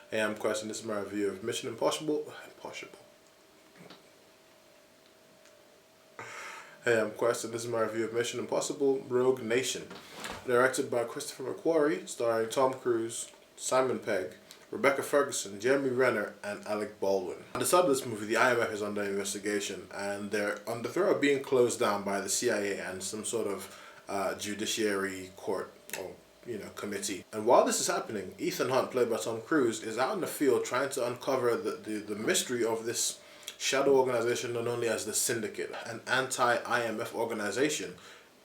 Hey, I'm Kwes, and this is my review of Mission Impossible. Hey, I'm Kwes, and this is my review of Mission Impossible Rogue Nation. Directed by Christopher McQuarrie, starring Tom Cruise, Simon Pegg, Rebecca Ferguson, Jeremy Renner, and Alec Baldwin. At the start of this movie, the IMF is under investigation, and they're on the threat of being closed down by the CIA and some sort of judiciary court or committee. And while this is happening, Ethan Hunt, played by Tom Cruise, is out in the field trying to uncover the mystery of this shadow organization known only as the Syndicate, an anti-IMF organization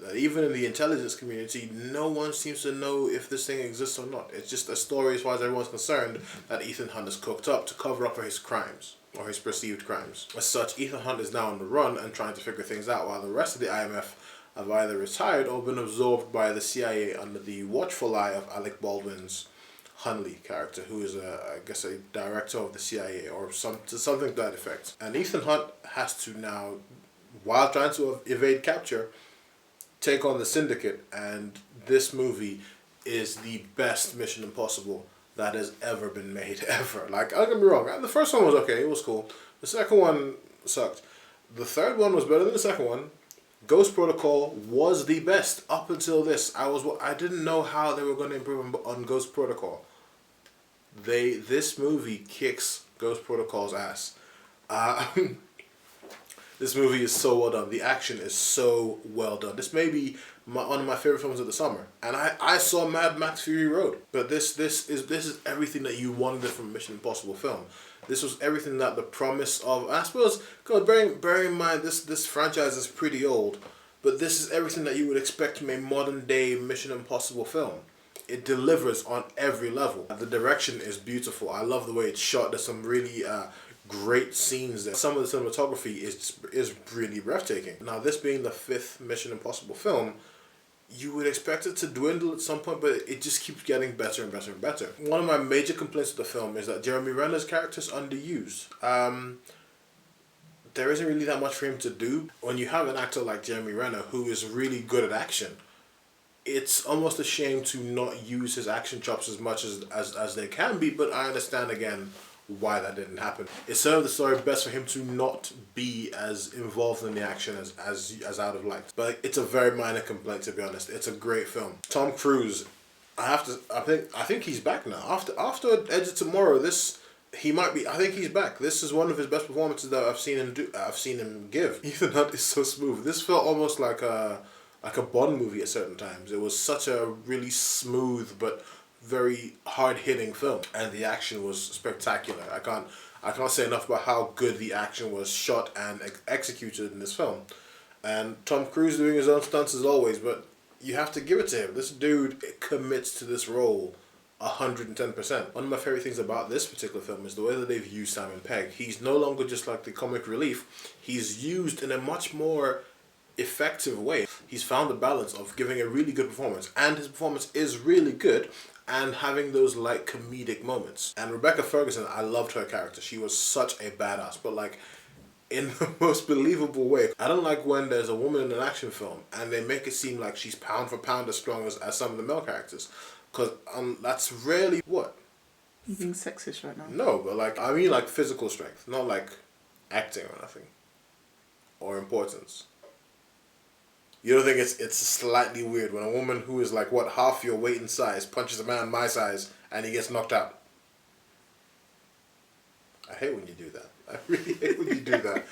that even in the intelligence community, no one seems to know if this thing exists or not. It's just a story, as far as everyone's concerned, that Ethan Hunt has cooked up to cover up for his crimes, or his perceived crimes. As such, Ethan Hunt is now on the run and trying to figure things out, while the rest of the IMF have either retired or been absorbed by the CIA under the watchful eye of Alec Baldwin's Hunley character, who is I guess a director of the CIA or something to that effect. And Ethan Hunt has to now, while trying to evade capture, take on the Syndicate, and this movie is the best Mission Impossible that has ever been made, ever. Like, don't get me wrong, the first one was okay, it was cool. The second one sucked. The third one was better than the second one. Ghost Protocol was the best up until this. I didn't know how they were going to improve on Ghost Protocol. This movie kicks Ghost Protocol's ass. This movie is so well done. The action is so well done. This may be one of my favorite films of the summer. And I saw Mad Max Fury Road, but this is everything that you wanted from a Mission Impossible film. This was everything that the promise of, I suppose, God, bearing in mind this franchise is pretty old, but this is everything that you would expect from a modern day Mission Impossible film. It delivers on every level. The direction is beautiful. I love the way it's shot. There's some really great scenes there. Some of the cinematography is really breathtaking. Now, this being the 5th Mission Impossible film, you would expect it to dwindle at some point, but it just keeps getting better and better and better. One of my major complaints with the film is that Jeremy Renner's character is underused. There isn't really that much for him to do. When you have an actor like Jeremy Renner who is really good at action, it's almost a shame to not use his action chops as much as they can be, but I understand again why that didn't happen. It served the story best for him to not be as involved in the action as I would have liked. But it's a very minor complaint, to be honest. It's a great film. Tom Cruise, I think he's back now. After Edge of Tomorrow, he might be. I think he's back. This is one of his best performances that I've seen him give. Ethan Hunt is so smooth. This felt almost like a Bond movie at certain times. It was such a really smooth but very hard-hitting film, and the action was spectacular. I can't say enough about how good the action was shot and executed in this film. And Tom Cruise doing his own stunts as always, but you have to give it to him. This dude commits to this role 110%. One of my favorite things about this particular film is the way that they've used Simon Pegg. He's no longer just like the comic relief. He's used in a much more effective way. He's found the balance of giving a really good performance, and his performance is really good, and having those like comedic moments. And Rebecca Ferguson, I loved her character. She was such a badass, but like in the most believable way. I don't like when there's a woman in an action film and they make it seem like she's pound for pound as strong as some of the male characters, because that's rarely what. You're being sexist right now. No, but like I mean like physical strength, not like acting or nothing, or importance. You don't think it's slightly weird when a woman who is like half your weight and size punches a man my size and he gets knocked out? I hate when you do that. I really hate when you do that.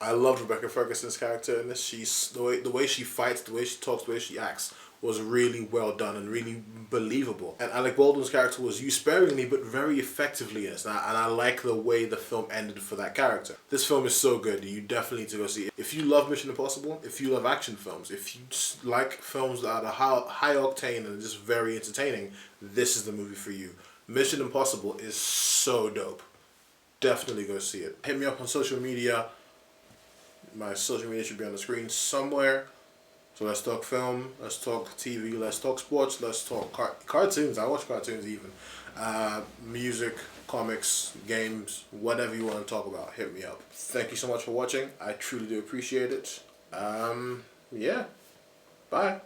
I loved Rebecca Ferguson's character in this. She's the way she fights, the way she talks, the way she acts was really well done and really believable. And Alec Baldwin's character was used sparingly but very effectively in this. And I like the way the film ended for that character. This film is so good. You definitely need to go see it. If you love Mission Impossible, if you love action films, if you just like films that are high octane and just very entertaining, this is the movie for you. Mission Impossible is so dope. Definitely go see it. Hit me up on social media. My social media should be on the screen somewhere. So let's talk film, let's talk TV, let's talk sports, let's talk cartoons. I watch cartoons even. Music, comics, games, whatever you want to talk about, hit me up. Thank you so much for watching. I truly do appreciate it. Yeah. Bye.